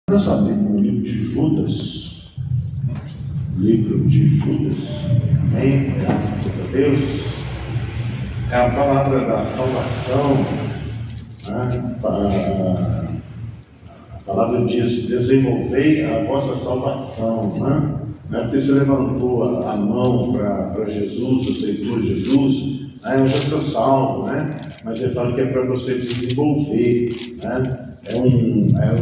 Nós abrimos no livro de Judas. Livro de Judas. Amém? Graças a Deus. É a palavra da salvação. Né? A palavra diz: desenvolvei a vossa salvação. Né? Não é porque você levantou a mão para Jesus, aceitou Jesus, eu já sou salvo, né? Mas ele fala que é para você desenvolver, né? É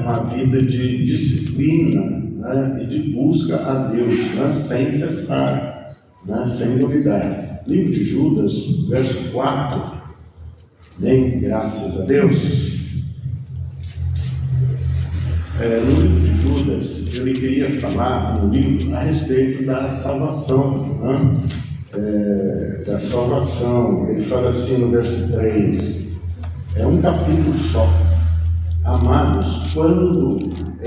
uma vida de disciplina, né? E de busca a Deus, né? Sem cessar, né? Sem novidade. Livro de Judas, verso 4, bem, graças a Deus. No livro de Judas, ele queria falar no livro a respeito da salvação, né? Da salvação. Ele fala assim no verso 3, é um capítulo só. Amados, quando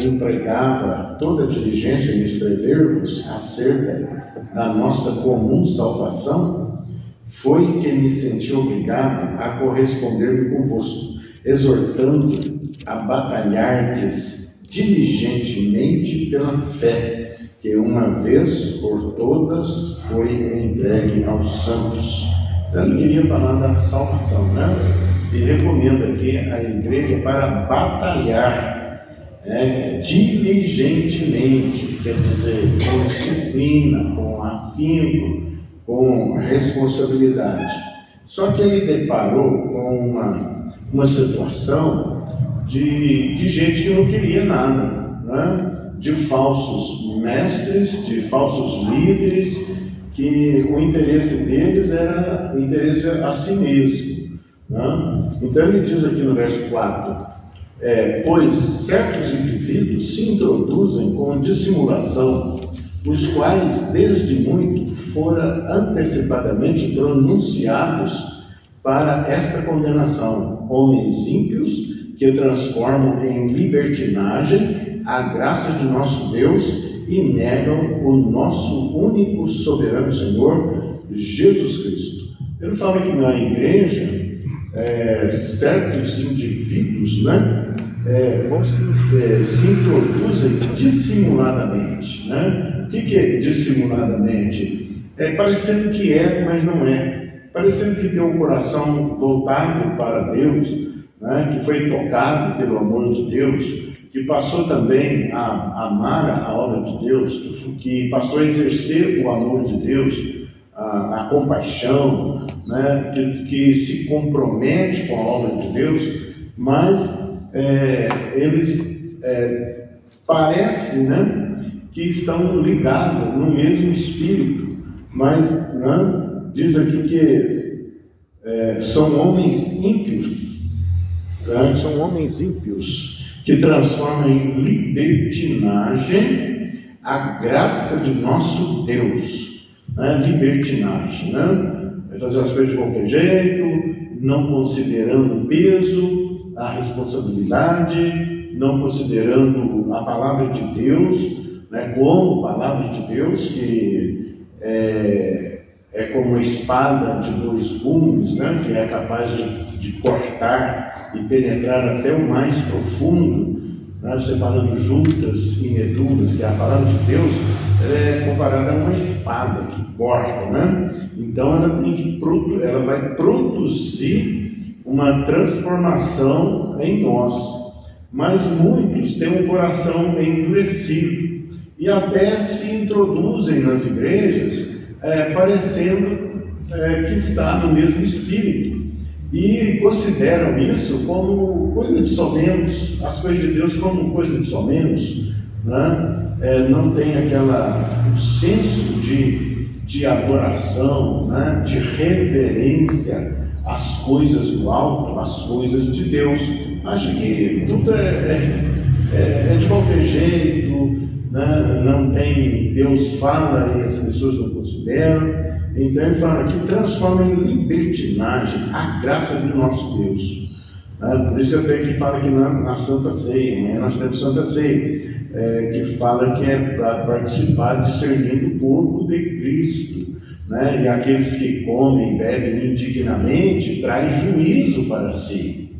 empregava toda a diligência em escrever-vos acerca da nossa comum salvação, foi que me senti obrigado a corresponder-me convosco, exortando a batalhardes diligentemente pela fé, que uma vez por todas foi entregue aos santos. Ele queria falar da salvação, né? E recomenda aqui a igreja para batalhar, diligentemente, quer dizer, com disciplina, com afinco, com responsabilidade. Só que ele deparou com uma situação de gente que não queria nada, né? De falsos mestres, de falsos líderes, que o interesse deles era interesse a si mesmo. Né? Então ele diz aqui no verso 4, pois certos indivíduos se introduzem com dissimulação, os quais desde muito foram antecipadamente pronunciados para esta condenação, homens ímpios que transformam em libertinagem a graça de nosso Deus e negam o nosso único soberano Senhor, Jesus Cristo. Ele fala que na igreja, certos indivíduos, né, se introduzem dissimuladamente. Né? O que é dissimuladamente? Parecendo que mas não é. Parecendo que tem um coração voltado para Deus, né, que foi tocado pelo amor de Deus, que passou também a amar a obra de Deus, que passou a exercer o amor de Deus, a compaixão, né, que se compromete com a obra de Deus, mas eles parecem, né, que estão ligados no mesmo espírito, mas, né, diz aqui que são homens ímpios, né, que transformam em libertinagem a graça de nosso Deus, né? Libertinagem, né? Vai fazer as coisas de qualquer jeito, não considerando o peso, a responsabilidade, não considerando a palavra de Deus, né? Como palavra de Deus, que é como uma espada de dois gumes, né? Que é capaz de cortar e penetrar até o mais profundo, né? Separando juntas e medulas, que é a palavra de Deus, ela é comparada a uma espada que corta, né? Então ela vai produzir uma transformação em nós, mas muitos têm um coração endurecido e até se introduzem nas igrejas parecendo que está no mesmo espírito, e consideram isso como coisa de somenos, as coisas de Deus como coisa de somenos, né? Não tem o senso de adoração, né? De reverência às coisas do alto, às coisas de Deus. Acho que tudo é de qualquer jeito, né? Não tem, Deus fala e as pessoas não consideram. Então ele fala que transforma em libertinagem a graça do nosso Deus. Por isso até que fala que na Santa Ceia, nós temos Santa Ceia, que fala que é para participar discernindo o corpo de Cristo, né? E aqueles que comem e bebem indignamente traz juízo para si,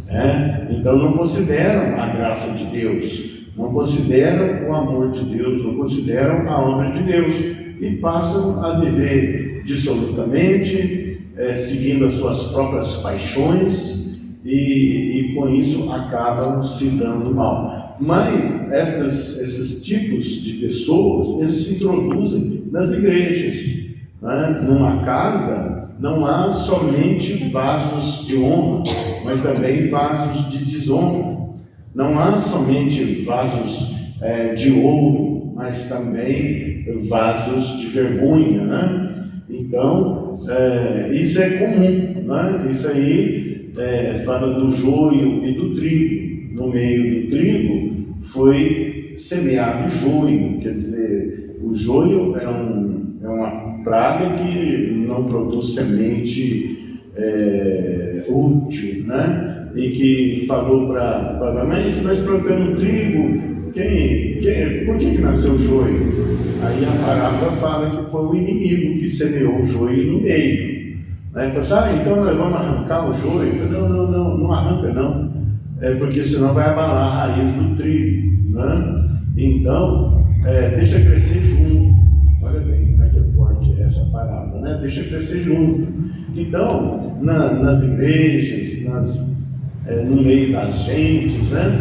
né? Então não consideram a graça de Deus, não consideram o amor de Deus, não consideram a obra de Deus e passam a viver dissolutamente, seguindo as suas próprias paixões e com isso acabam se dando mal. Mas esses tipos de pessoas, eles se introduzem nas igrejas, né? Numa casa não há somente vasos de honra, mas também vasos de desonra. Não há somente vasos de ouro, mas também vasos de vergonha, né? Então, isso é comum, né? Isso aí fala do joio e do trigo. No meio do trigo foi semeado o joio, quer dizer, o joio é uma praga que não produz semente útil, né? E que falou para mas plantando trigo, por que nasceu o joio? Aí a parábola fala que foi o inimigo que semeou o joio no meio. Aí fala assim, então nós vamos arrancar o joio? Não arranca não, porque senão vai abalar a raiz do trigo, né? Então, deixa crescer junto. Olha bem como é que é forte essa parábola, né? Deixa crescer junto. Então, nas igrejas, no meio das gentes, né?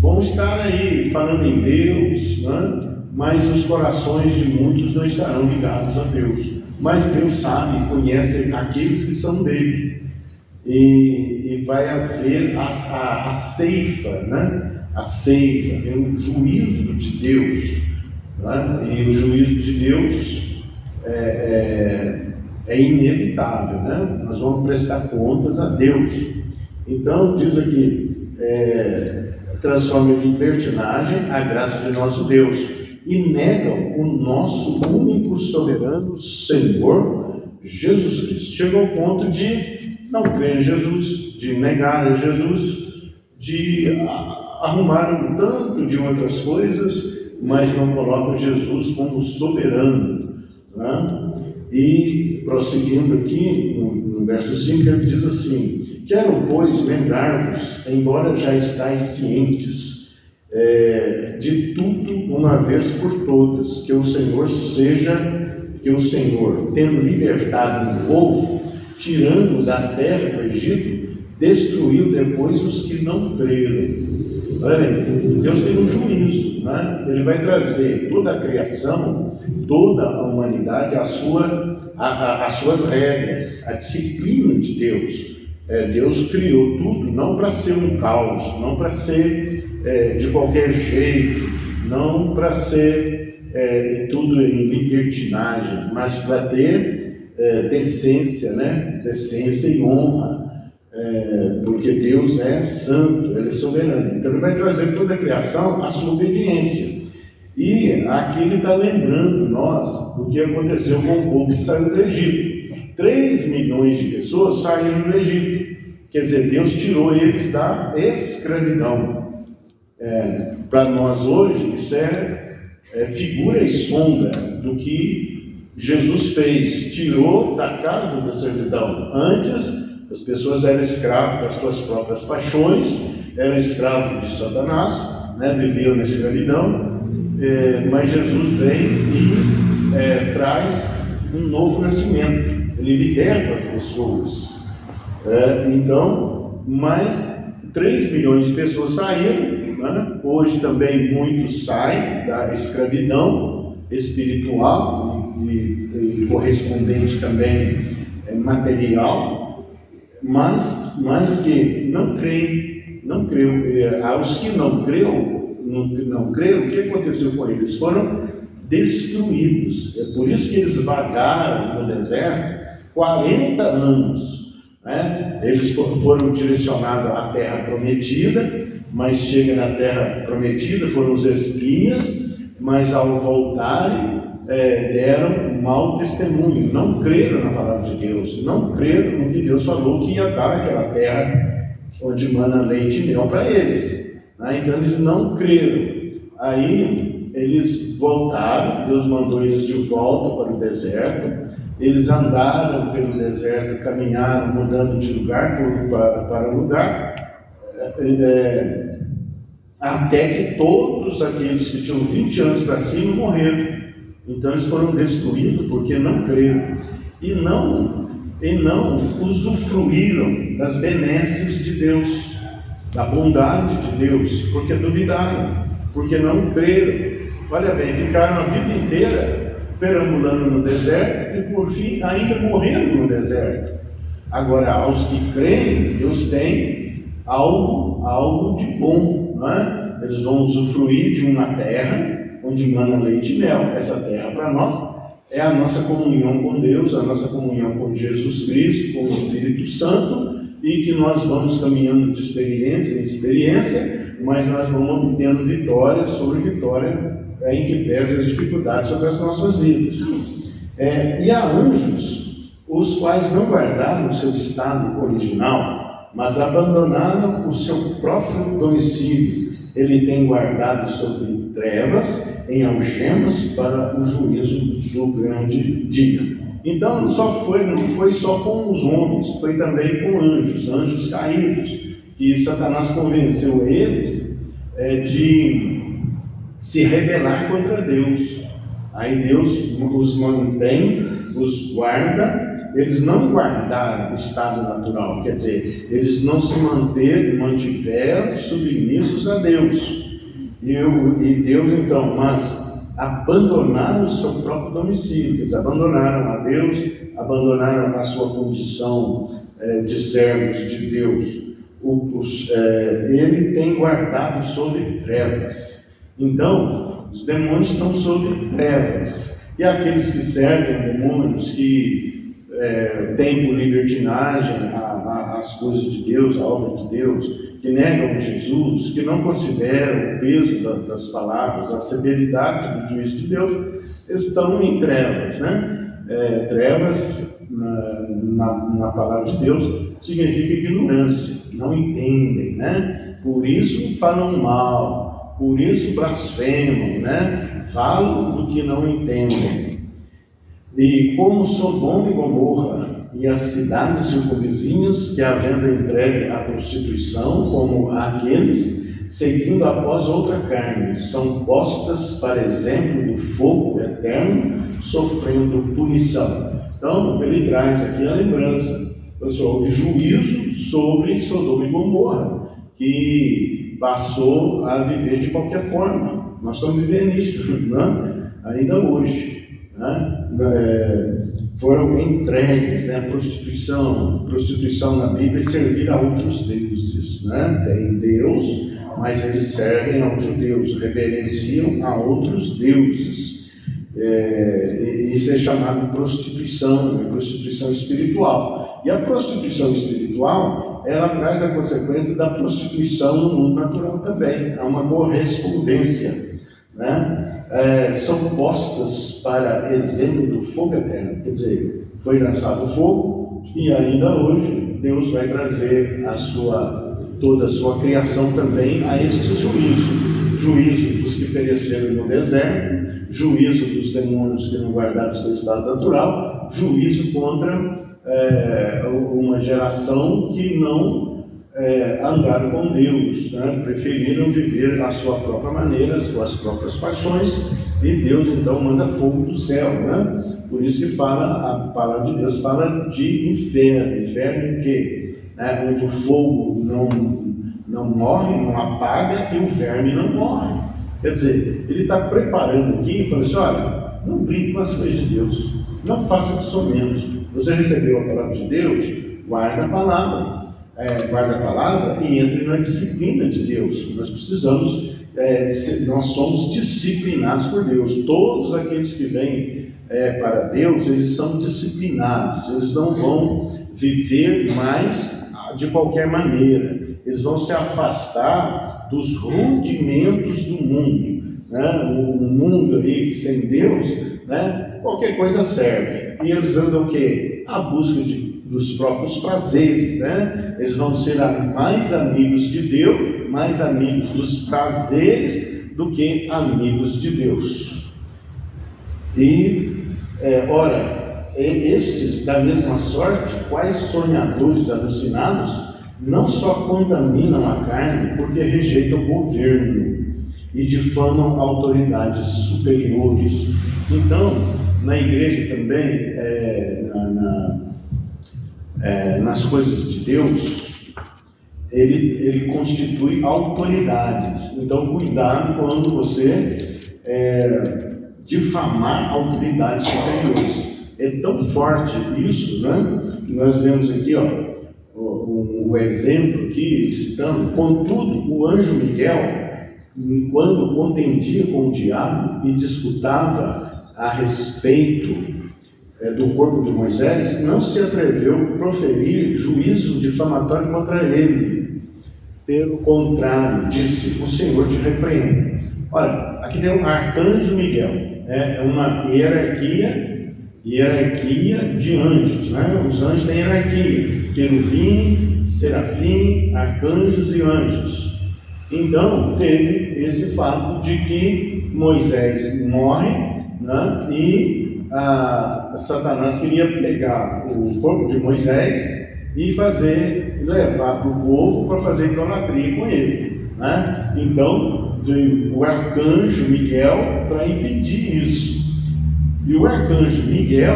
Vão estar aí falando em Deus, né? Mas os corações de muitos não estarão ligados a Deus. Mas Deus sabe, conhece aqueles que são dele. E vai haver a ceifa, né? A ceifa é o juízo de Deus, né? E o juízo de Deus é inevitável, né? Nós vamos prestar contas a Deus. Então, diz aqui, transforma em libertinagem a graça de nosso Deus e negam o nosso único soberano Senhor Jesus Cristo. Chegou ao ponto de não crer em Jesus, de negar a Jesus, de arrumar um tanto de outras coisas, mas não colocam Jesus como soberano, né? E prosseguindo aqui, no verso 5, ele diz assim: quero, pois, lembrar-vos, embora já estáis cientes de tudo uma vez por todas, que o Senhor, tendo libertado o povo, tirando da terra do Egito, destruiu depois os que não creram. Olha bem, Deus tem um juízo, né? Ele vai trazer toda a criação, toda a humanidade, as suas regras, a disciplina de Deus. Deus criou tudo não para ser um caos, não para ser de qualquer jeito, não para ser tudo em libertinagem, mas para ter decência, né? Decência e honra. Porque Deus é santo, Ele é soberano. Então Ele vai trazer toda a criação à sua obediência. E aqui Ele está lembrando nós do que aconteceu com o povo que saiu do Egito. 3 milhões de pessoas saíram do Egito. Quer dizer, Deus tirou eles da escravidão. Para nós hoje, isso é figura e sombra do que Jesus fez. Tirou da casa da servidão. Antes, as pessoas eram escravos das suas próprias paixões, eram escravos de Satanás, né? Viviam na escravidão, mas Jesus vem e traz um novo nascimento. Ele liberta as pessoas. Então, mais 3 milhões de pessoas saíram, né? Hoje também muitos saem da escravidão espiritual e correspondente também material. Mas que não creem, aos que não creram, o que aconteceu com eles? Foram destruídos. É por isso que eles vagaram no deserto 40 anos, né? Eles foram direcionados à terra prometida, mas chega na terra prometida, foram os espias, mas ao voltarem deram mau testemunho, não creram na palavra de Deus, não creram no que Deus falou que ia dar aquela terra onde mana leite e mel para eles, né? Então eles não creram. Aí eles voltaram, Deus mandou eles de volta para o deserto. Eles andaram pelo deserto, caminharam, mudando de lugar para lugar, até que todos aqueles que tinham 20 anos para cima morreram. Então eles foram destruídos porque não creram e não usufruíram das benesses de Deus, da bondade de Deus, porque duvidaram, porque não creram. Olha bem, ficaram a vida inteira perambulando no deserto e por fim ainda morreram no deserto. Agora, aos que creem, Deus tem algo de bom, não é? Eles vão usufruir de uma terra onde mana leite e mel. Essa terra para nós é a nossa comunhão com Deus, a nossa comunhão com Jesus Cristo, com o Espírito Santo, e que nós vamos caminhando de experiência em experiência, mas nós vamos obtendo vitória sobre vitória, em que pesa as dificuldades sobre as nossas vidas. E há anjos, os quais não guardaram o seu estado original, mas abandonaram o seu próprio domicílio. Ele tem guardado sobre trevas em algemas para o juízo do grande dia. Então não foi só com os homens, foi também com anjos caídos, que Satanás convenceu eles de se rebelar contra Deus. Aí Deus os mantém, os guarda. Eles não guardaram o estado natural, quer dizer, eles não se mantiveram submissos a Deus. E Deus então, mas abandonaram o seu próprio domicílio, eles abandonaram a Deus, abandonaram a sua condição de servos de Deus. Ele tem guardado sobre trevas. Então, os demônios estão sobre trevas. E aqueles que servem demônios, que têm por libertinagem as coisas de Deus, a obra de Deus, que negam Jesus, que não consideram o peso das palavras, a severidade do juízo de Deus, estão em trevas, né? Trevas, na palavra de Deus, significa ignorância, não entendem, né? Por isso falam mal, por isso blasfemam, né? Falam do que não entendem. E como Sodoma e Gomorra e as cidades circunvizinhas, que havendo entregue à prostituição, como aqueles seguindo após outra carne, são postas para exemplo do fogo eterno, sofrendo punição. Então ele traz aqui a lembrança. Houve juízo sobre Sodoma e Gomorra, que passou a viver de qualquer forma. Nós estamos vivendo isso, né? Ainda hoje, né? Foram entregues, né? Prostituição na Bíblia é servir a outros deuses, né? Tem Deus, mas eles servem a outro Deus, reverenciam a outros deuses. Isso é chamado prostituição, prostituição espiritual. E a prostituição espiritual, ela traz a consequência da prostituição no mundo natural também. Há uma correspondência, né? São postas para exemplo do fogo eterno. Quer dizer, foi lançado o fogo e ainda hoje Deus vai trazer toda a sua criação também a este juízo dos que pereceram no deserto, juízo dos demônios que não guardaram o seu estado natural, juízo contra uma geração que não andaram com Deus, né? Preferiram viver a sua própria maneira, as suas próprias paixões, e Deus então manda fogo do céu, né? Por isso que a palavra de Deus fala de inferno em que? Onde o fogo não morre, não apaga, e o verme não morre. Quer dizer, ele está preparando aqui e falando assim: olha, não brinque com as coisas de Deus, não faça que somente. Você recebeu a palavra de Deus, guarda a palavra. Guarda a palavra e entre na disciplina de Deus. Nós precisamos, nós somos disciplinados por Deus. Todos aqueles que vêm para Deus, eles são disciplinados. Eles não vão viver mais de qualquer maneira. Eles vão se afastar dos rudimentos do mundo, né? O mundo aí sem Deus, né? Qualquer coisa serve. E eles andam o quê? A busca dos próprios prazeres, né? Eles vão ser mais amigos de Deus, mais amigos dos prazeres do que amigos de Deus. E, estes da mesma sorte, quais sonhadores alucinados, não só contaminam a carne, porque rejeitam o governo e difamam autoridades superiores. Então, na igreja também, nas coisas de Deus, ele constitui autoridades. Então, cuidado quando você difamar autoridades superiores. É tão forte isso, né? Que nós vemos aqui, o exemplo aqui, citando: contudo, o anjo Miguel, quando contendia com o diabo e disputava a respeito do corpo de Moisés, não se atreveu a proferir juízo difamatório contra ele. Pelo contrário, disse: o Senhor te repreende. Olha, aqui tem o arcanjo Miguel, é uma hierarquia de anjos, né? Os anjos têm hierarquia: querubim, serafim, arcanjos e anjos. Então, teve esse fato de que Moisés morre, né? E Satanás queria pegar o corpo de Moisés e levar para o povo para fazer idolatria com ele, né? Então, veio o arcanjo Miguel para impedir isso. E o arcanjo Miguel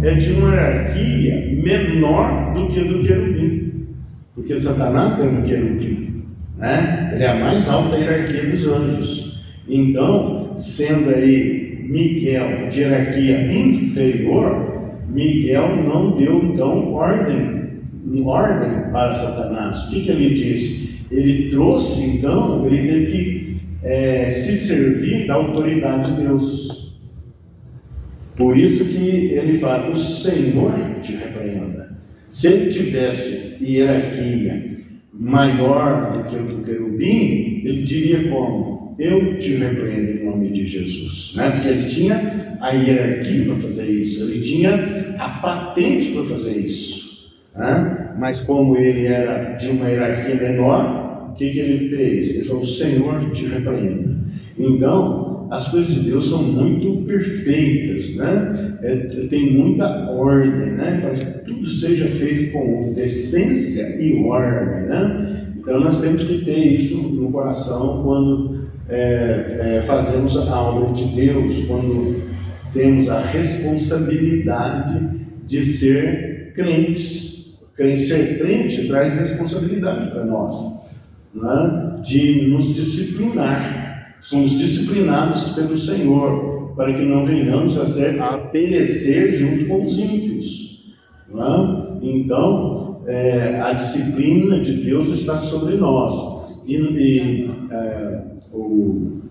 é de uma hierarquia menor do que do querubim, porque Satanás é um querubim, né? Ele é a mais alta hierarquia dos anjos. Então, sendo aí Miguel de hierarquia inferior, Miguel não deu então ordem para Satanás. O que ele disse? Ele trouxe, então, ele teve que se servir da autoridade de Deus. Por isso que ele fala: o Senhor te repreenda. Se ele tivesse hierarquia maior do que o do querubim, ele diria como: eu te repreendo em nome de Jesus, né? Porque ele tinha a hierarquia para fazer isso, ele tinha a patente para fazer isso, né? Mas como ele era de uma hierarquia menor, o que ele fez? Ele falou: o Senhor te repreenda. Então, as coisas de Deus são muito perfeitas, né? Tem muita ordem, né? Fala que tudo seja feito com decência e ordem, né? Então nós temos que ter isso no coração quando fazemos a obra de Deus, quando temos a responsabilidade de ser crentes. Ser crente traz responsabilidade para nós, né? De nos disciplinar. Somos disciplinados pelo Senhor, para que não venhamos a perecer junto com os ímpios, não? Então, a disciplina de Deus está sobre nós. O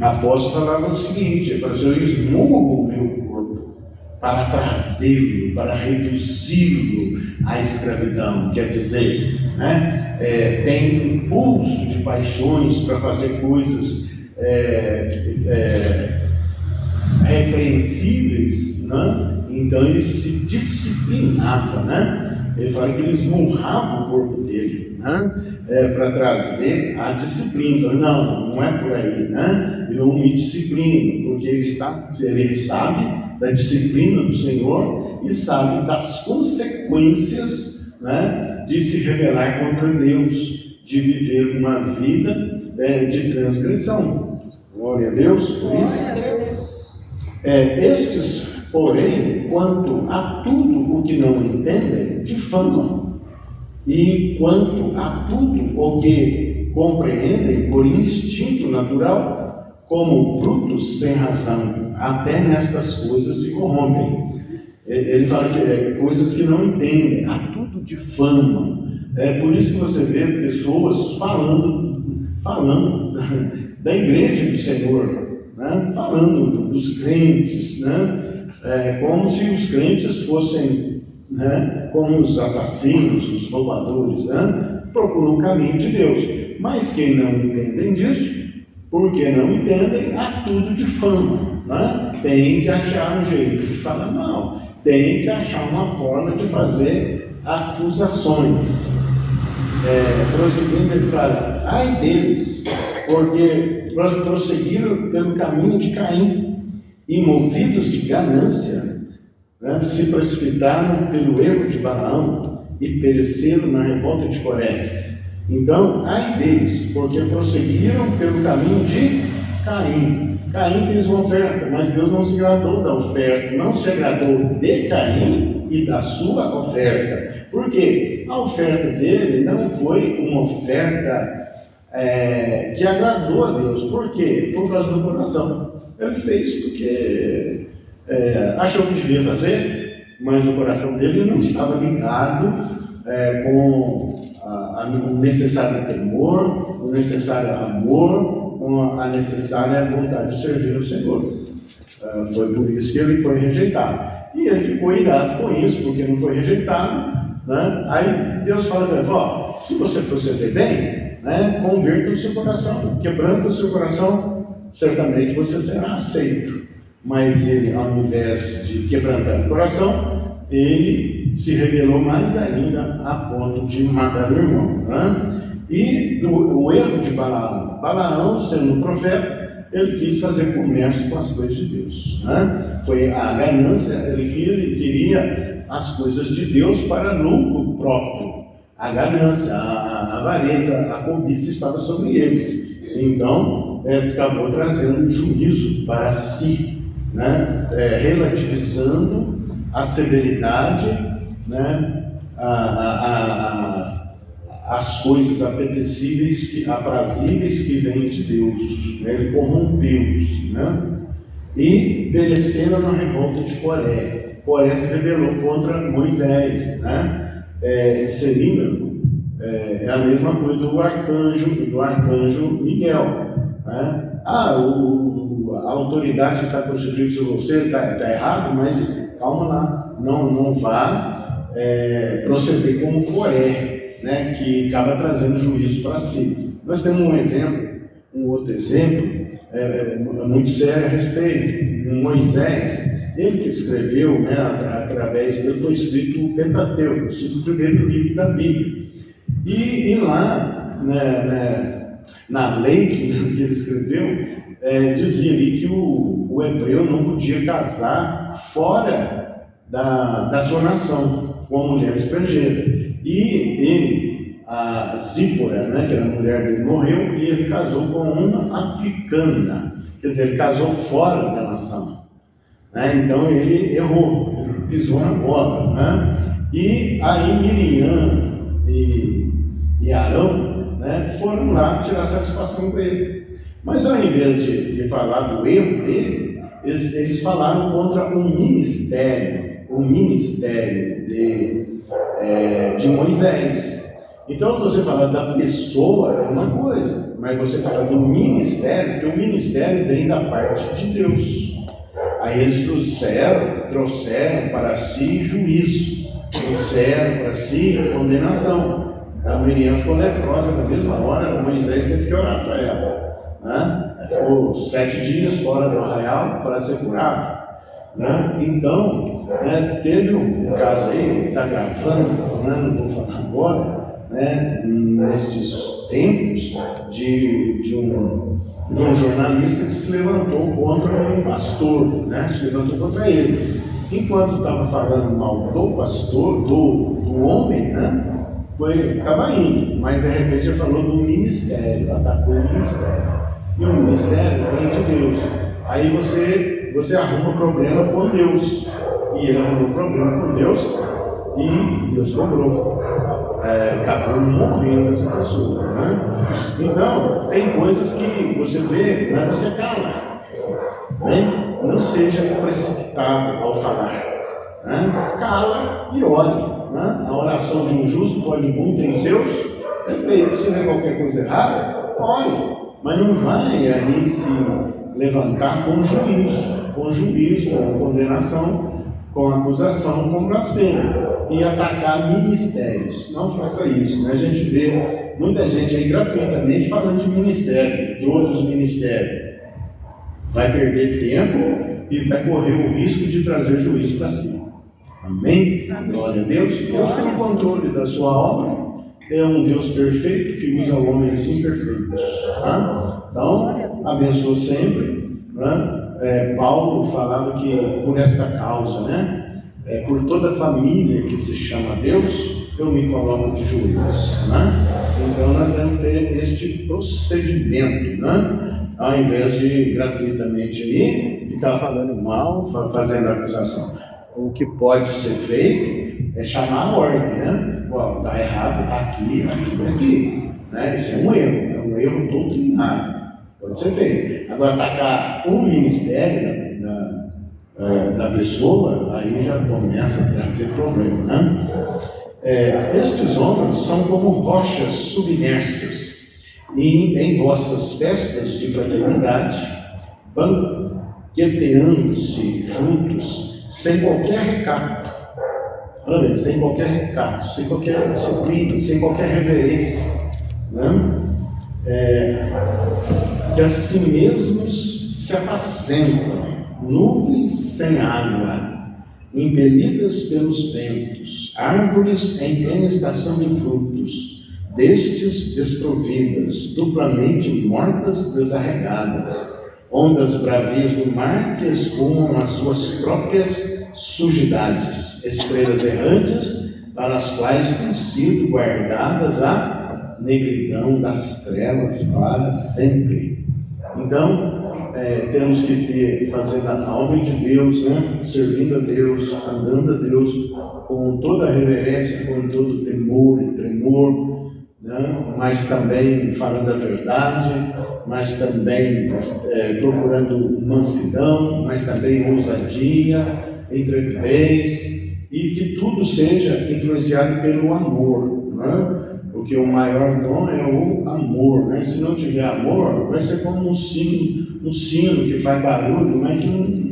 apóstolo falava o seguinte: ele falou assim: eu esmurro o meu corpo para trazê-lo, para reduzi-lo à escravidão. Quer dizer, né? Tem impulso de paixões para fazer coisas repreensíveis, né? Então ele se disciplinava, né? Ele fala que ele esmurrava o corpo dele, né? Para trazer a disciplina. Não é por aí, né? Eu me disciplino, porque ele sabe da disciplina do Senhor e sabe das consequências, né? De se rebelar contra Deus, de viver uma vida de transgressão. Glória a Deus. Glória a Deus. Estes, porém, quanto a tudo o que não entendem, difamam, e quanto a tudo o que compreendem por instinto natural, como brutos sem razão, até nestas coisas se corrompem. Ele fala que coisas que não entendem, a tudo difamam. Por isso que você vê pessoas falando da igreja do Senhor, né? Falando dos crentes, né? Como se os crentes fossem, né? Como os assassinos, os roubadores, né? Procuram o caminho de Deus. Mas quem não entendem disso, porque não entendem, a tudo difamam, né? Tem que achar um jeito de falar mal, tem que achar uma forma de fazer acusações. Prosseguindo, ele fala: ai deles, porque prosseguiram pelo caminho de Caim, e movidos de ganância, né, se precipitaram pelo erro de Balaão, e pereceram na revolta de Coré. Então, ai deles, porque prosseguiram pelo caminho de Caim. Caim fez uma oferta, mas Deus não se agradou da oferta, não se agradou de Caim e da sua oferta. Por quê? A oferta dele não foi uma oferta que agradou a Deus. Por quê? Por causa do coração. Ele fez porque achou que devia fazer, mas o coração dele não estava ligado com o necessário temor, o necessário amor, com a necessária vontade de servir ao Senhor. Foi por isso que ele foi rejeitado. E ele ficou irado com isso, porque não foi rejeitado, né? Aí Deus fala para ele: se você proceder bem, né, converta o seu coração, quebranta o seu coração, certamente você será aceito. Mas ele, ao invés de quebrantar o coração, ele se rebelou mais ainda a ponto de matar o irmão, né? E o erro de Balaão, sendo um profeta, ele quis fazer comércio com as coisas de Deus, né? Foi a ganância, ele queria as coisas de Deus para lucro próprio. A ganância, a avareza, a cobiça estava sobre ele. Então, acabou trazendo juízo para si, né? Relativizando a severidade, né? As coisas apetecíveis, aprazíveis que vêm de Deus, né? Ele corrompeu-os, né? E pereceram na revolta de Coré. Coré se rebelou contra Moisés, né? É a mesma coisa do arcanjo Miguel, né? A autoridade está constituída sobre você, está errado, mas calma lá, não vá proceder como Coré, né? Que acaba trazendo juízo para si. Nós temos um outro exemplo muito sério a respeito. Moisés, ele que escreveu, né, através dele foi escrito o Pentateuco, o primeiro livro da Bíblia. E lá, na lei que ele escreveu, dizia ali que o hebreu não podia casar fora da sua nação com uma mulher estrangeira. E a Zípora, né, que era a mulher dele, morreu e ele casou com uma africana. Quer dizer, ele casou fora da nação, né? Então ele errou, ele pisou na bola, né? E aí Miriam e Arão, né, foram lá tirar satisfação com ele. Mas ao invés de falar do erro dele, eles falaram contra o ministério de Moisés. Então, você falar da pessoa é uma coisa, mas você fala do ministério, porque o ministério vem da parte de Deus. Aí eles trouxeram para si juízo, trouxeram para si condenação. A Miriam ficou leprosa na mesma hora, Moisés teve que orar para ela, né? Ficou 7 dias fora do arraial para ser curado, né? Então, teve um caso aí, está gravando, né? Não vou falar agora, né, nestes tempos de um jornalista que se levantou contra um pastor, né, se levantou contra ele. Enquanto estava falando mal do pastor, do homem, né, estava indo, mas de repente ele falou do ministério, atacou o ministério. E o ministério vem de Deus. Aí você arruma problema com Deus. E ele arrumou problema com Deus e Deus cobrou. Acabou morrendo essa pessoa, né? Então, tem coisas que você vê, mas você cala, né? Não seja precipitado ao falar, né? Cala e ore, né? A oração de um justo pode muito em seus efeitos. Se vê qualquer coisa errada, ore, mas não vai aí se levantar com juízo, com condenação, com acusação, com blasfêmia, e atacar ministérios. Não faça isso, né? A gente vê muita gente aí gratuitamente falando de ministério, de outros ministérios. Vai perder tempo e vai correr o risco de trazer juízo para si. Amém? Glória a Deus. Deus tem o controle da sua obra. É um Deus perfeito que usa homens imperfeitos, tá? Então, abençoa sempre, né? Paulo falava que por esta causa, né? Por toda a família que se chama Deus, eu me coloco de joelhos, né? Então nós devemos ter este procedimento, né? Ao invés de gratuitamente ir, ficar falando mal, fazendo acusação. O que pode ser feito é chamar a ordem, né? Está errado, está aqui, aqui, né? Isso é um erro doutrinário, pode ser feito. Agora, atacar o ministério da pessoa, aí já começa a trazer problema, né? Estes homens são como rochas submersas, e em vossas festas de fraternidade, banqueteando-se juntos, sem qualquer recato. Olha bem, sem qualquer recato, sem qualquer disciplina, sem qualquer reverência, né? Que a si mesmos se apacentam, nuvens sem água, impelidas pelos ventos, árvores em plena estação de frutos, destes desprovidas, duplamente mortas, desarregadas, ondas bravias do mar que esfumam as suas próprias sujidades, estrelas errantes para as quais tem sido guardadas a negridão das trevas para sempre. Então, temos que fazer a obra de Deus, né? Servindo a Deus, andando a Deus com toda a reverência, com todo temor e tremor, né? Mas também falando a verdade, mas também procurando mansidão, mas também ousadia, intrepidez, e que tudo seja influenciado pelo amor, né? Porque o maior dom é o amor, né? Se não tiver amor, vai ser como um sino que faz barulho, mas que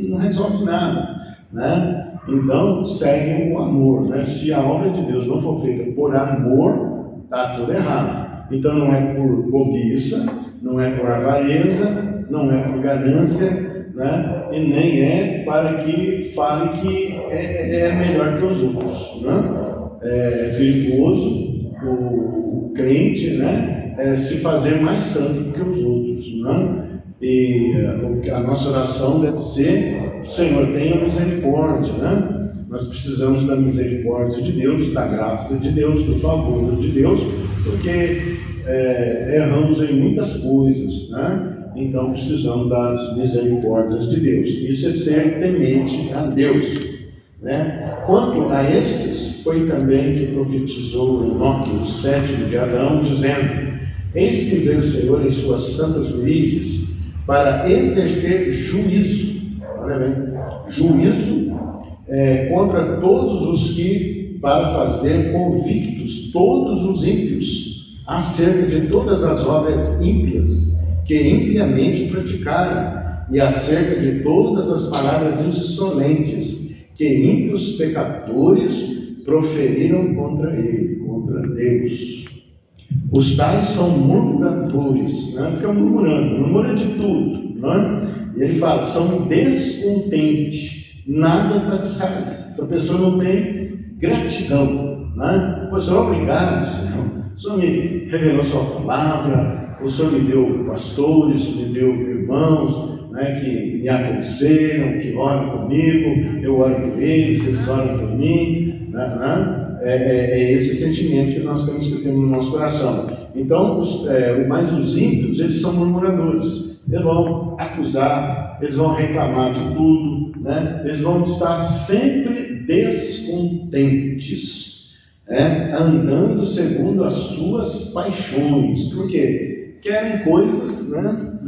não resolve nada, né? Então, segue o amor, né? Se a obra de Deus não for feita por amor, está tudo errado. Então, não é por cobiça, não é por avareza, não é por ganância, né? E nem é para que fale que é melhor que os outros, né? É perigoso o crente, né, se fazer mais santo que os outros, né? E a nossa oração deve ser: Senhor, tenha misericórdia, né? Nós precisamos da misericórdia de Deus, da graça de Deus, do favor de Deus, porque erramos em muitas coisas, né? Então precisamos das misericórdias de Deus. Isso é ser temente a Deus, né? Quanto a estes, foi também que profetizou Enoque, o sétimo de Adão, dizendo: eis que veio o Senhor em suas santas mídias para exercer juízo, olha bem, juízo contra todos os que, para fazer convictos todos os ímpios acerca de todas as obras ímpias que impiamente praticaram, e acerca de todas as palavras insolentes que ímpios pecadores proferiram contra ele, contra Deus. Os tais são murmuradores, né? Ficam murmurando de tudo, né? E ele fala, são descontentes, nada satisfaz. Essa pessoa não tem gratidão, né? Pois obrigado, Senhor. O Senhor me revelou sua palavra, o Senhor me deu pastores, me deu irmãos, né, que me aconselham, que oram comigo, eu oro por eles oram por mim, né? É esse sentimento que nós temos que ter no nosso coração. Então, os ímpios, eles são murmuradores, eles vão acusar, eles vão reclamar de tudo, né? Eles vão estar sempre descontentes, andando segundo as suas paixões. Por quê? Querem coisas, né,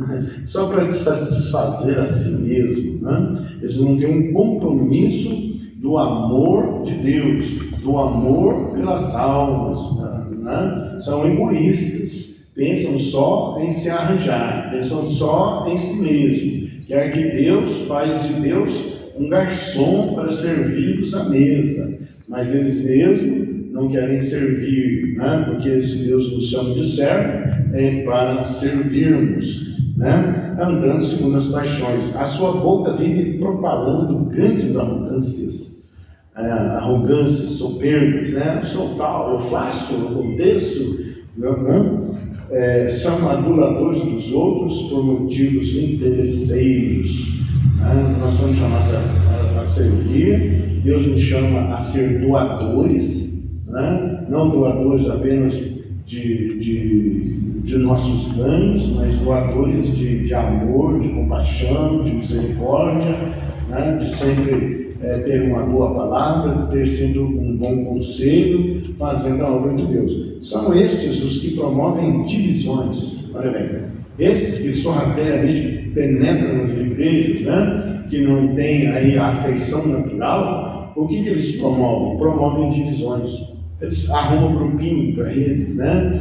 só para satisfazer a si mesmo, né? Eles não têm um compromisso do amor de Deus, do amor pelas almas, né? São egoístas, pensam só em se arranjar, pensam só em si mesmo. Quer que Deus faz de Deus um garçom para servi-los à mesa, mas eles mesmos não querem servir, né? Porque se Deus nos chama de servo, é para servirmos, né? Andando segundo as paixões. A sua boca vive propalando grandes arrogâncias, soberbas, né? Eu sou tal, eu faço, eu aconteço, né? São aduladores dos outros por motivos interesseiros, né? Nós somos chamados a servir, Deus nos chama a ser doadores, né? Não doadores apenas de nossos ganhos, mas doadores de amor, de compaixão, de misericórdia, né? De sempre ter uma boa palavra, de ter sido um bom conselho, fazendo a obra de Deus. São estes os que promovem divisões. Olha bem, esses que sorrateiramente penetram nas igrejas, né? Que não têm aí a afeição natural, o que eles promovem? Promovem divisões. Eles arrumam grupinho para eles, né?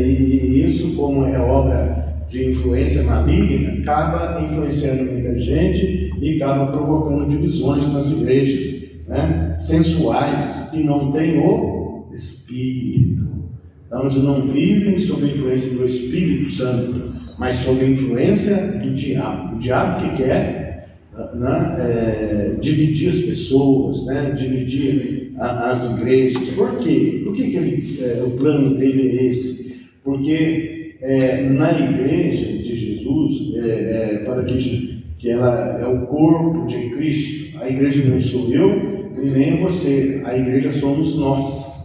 E isso, como é obra de influência maligna, acaba influenciando muita gente e acaba provocando divisões nas igrejas, né? Sensuais, que não têm o Espírito. Então, eles não vivem sob a influência do Espírito Santo, mas sob a influência do diabo. O diabo que quer, né, dividir as pessoas, né? Dividir as igrejas. Por quê? Por que o plano dele é esse? Porque na igreja de Jesus, fala que ela é o corpo de Cristo. A igreja não sou eu e nem você, a igreja somos nós.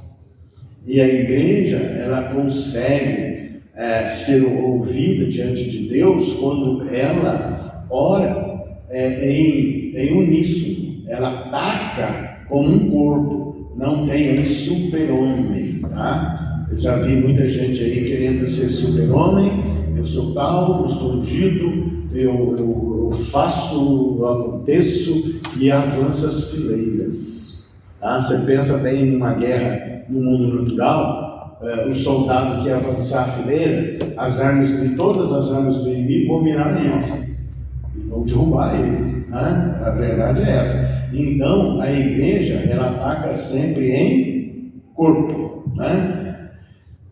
E a igreja, ela consegue ser ouvida diante de Deus quando ela ora em uníssono. Ela ataca como um corpo, não tem aí super-homem, tá? Eu já vi muita gente aí querendo ser super-homem. Eu sou tal, eu sou ungido, eu faço, eu aconteço e avanço as fileiras, tá? Você pensa bem numa guerra no mundo natural, o soldado que avançar a fileira, todas as armas do inimigo vão mirar nele e vão derrubar ele, né? A verdade é essa. Então a igreja, ela ataca sempre em corpo, né?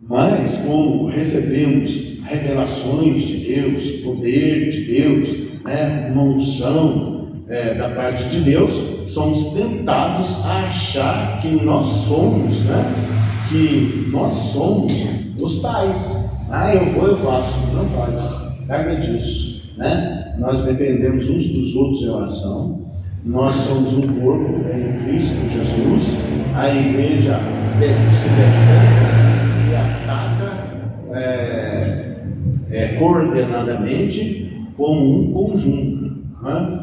Mas como recebemos revelações de Deus, poder de Deus, né? Uma unção da parte de Deus, somos tentados a achar que nós somos, né? Que nós somos os tais. Eu faço. Não faz. Larga disso, né? Nós dependemos uns dos outros em oração. Nós somos um corpo em Cristo Jesus. A igreja se defende e ataca coordenadamente como um conjunto.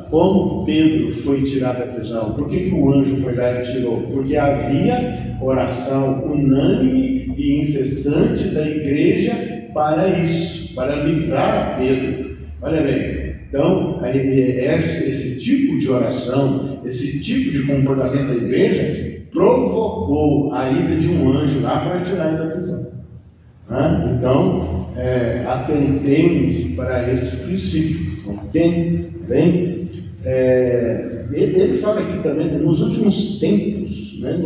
Como Pedro foi tirado da prisão? Por que o anjo foi lá e tirou? Porque havia oração unânime e incessante da igreja para isso, para livrar Pedro. Olha bem, então esse tipo de oração, esse tipo de comportamento da igreja provocou a ida de um anjo lá para tirar ele da prisão. Então, atentemos para esse princípio, ok? Bem, ele fala aqui também que nos últimos tempos, né,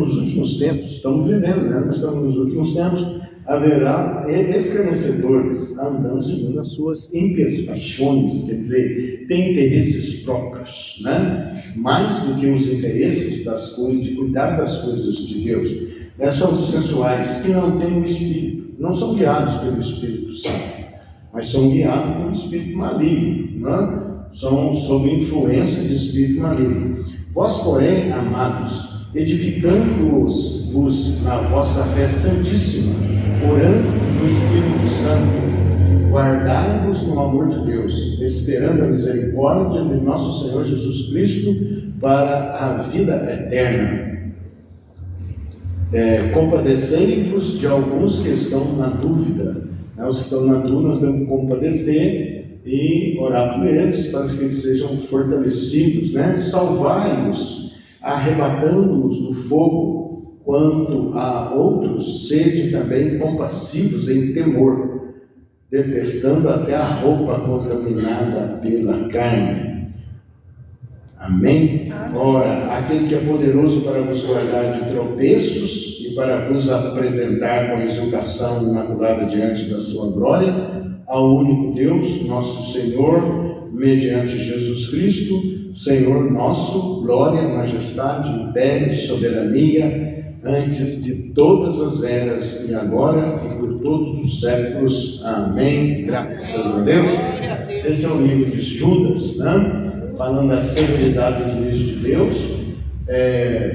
estamos vivendo, né, nós estamos nos últimos tempos, haverá escarnecedores andando segundo as suas ímpias paixões, quer dizer, tem interesses próprios, né, mais do que os interesses das coisas, de cuidar das coisas de Deus. São sensuais, que não têm o Espírito, não são guiados pelo Espírito Santo, mas são guiados pelo Espírito maligno, né? São sob influência de espírito maligno. Vós, porém, amados, edificando-vos na vossa fé santíssima, orando no Espírito Santo, guardai-vos no amor de Deus, esperando a misericórdia de nosso Senhor Jesus Cristo para a vida eterna. Compadecei-vos de alguns que estão na dúvida. Os que estão na dúvida, nós devemos compadecer e orar por eles, para que eles sejam fortalecidos, né? Salvai-os, arrebatando-os do fogo, quanto a outros, sede também compassivos em temor, detestando até a roupa contaminada pela carne. Amém? Ora, aquele que é poderoso para vos guardar de tropeços e para vos apresentar com exultação imaculada diante da sua glória, ao único Deus, nosso Senhor, mediante Jesus Cristo, Senhor nosso, glória, majestade, império, soberania, antes de todas as eras, e agora e por todos os séculos. Amém. Graças a Deus. Esse é o livro de Judas, né? Falando da severidade do juízo de Deus,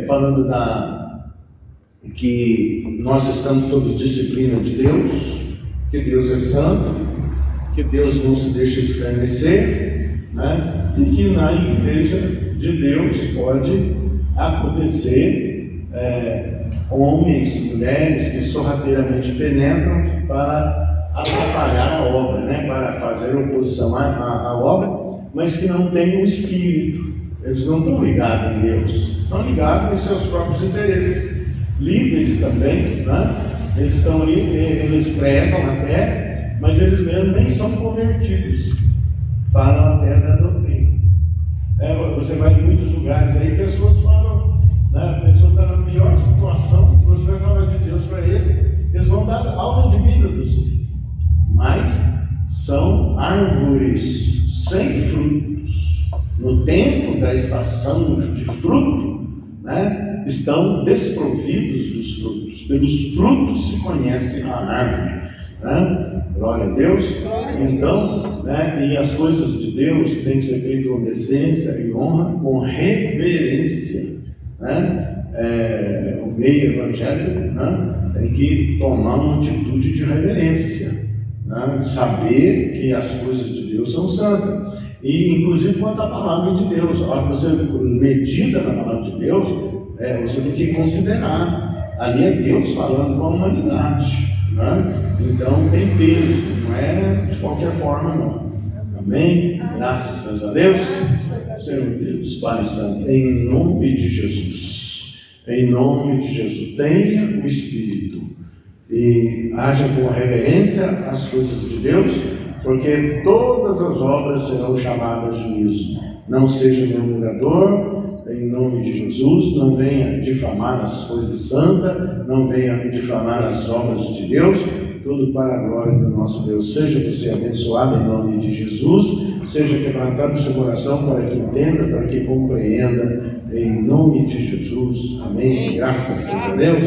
falando que nós estamos sob disciplina de Deus, que Deus é santo, que Deus não se deixa escarnecer, né? E que na igreja de Deus pode acontecer homens e mulheres que sorrateiramente penetram para atrapalhar a obra, né? Para fazer oposição à obra, mas que não têm um espírito. Eles não estão ligados em Deus, estão ligados nos seus próprios interesses. Líderes também, né? Eles estão ali, eles pregam até, mas eles mesmos nem são convertidos, falam até da doutrina. Você vai em muitos lugares aí, pessoas falam, né? A pessoa está na pior situação, se você vai falar de Deus para eles, eles vão dar aula de Bíblia para você, mas são árvores sem frutos. No tempo da estação de fruto, né? Estão desprovidos dos frutos. Pelos frutos se conhece a árvore, né? Glória a Deus. Então, né, e as coisas de Deus têm que ser feitas com decência e honra, com reverência, né? O meio evangélico, né, tem que tomar uma atitude de reverência, né? Saber que as coisas de Deus são santas. E inclusive quanto à palavra de Deus, a hora que você medita na palavra de Deus, você tem que considerar, ali é Deus falando com a humanidade, né? Então tem peso, não é de qualquer forma não. Amém? Graças a Deus. Senhor Deus, Pai Santo, em nome de Jesus, tenha o Espírito e haja com reverência as coisas de Deus, porque todas as obras serão chamadas a juízo. Não seja murmurador, em nome de Jesus, não venha difamar as coisas santas, não venha difamar as obras de Deus, tudo para a glória do nosso Deus. Seja você abençoado em nome de Jesus, seja quebrantado o seu coração para que entenda, para que compreenda, em nome de Jesus. Amém. Graças a Deus.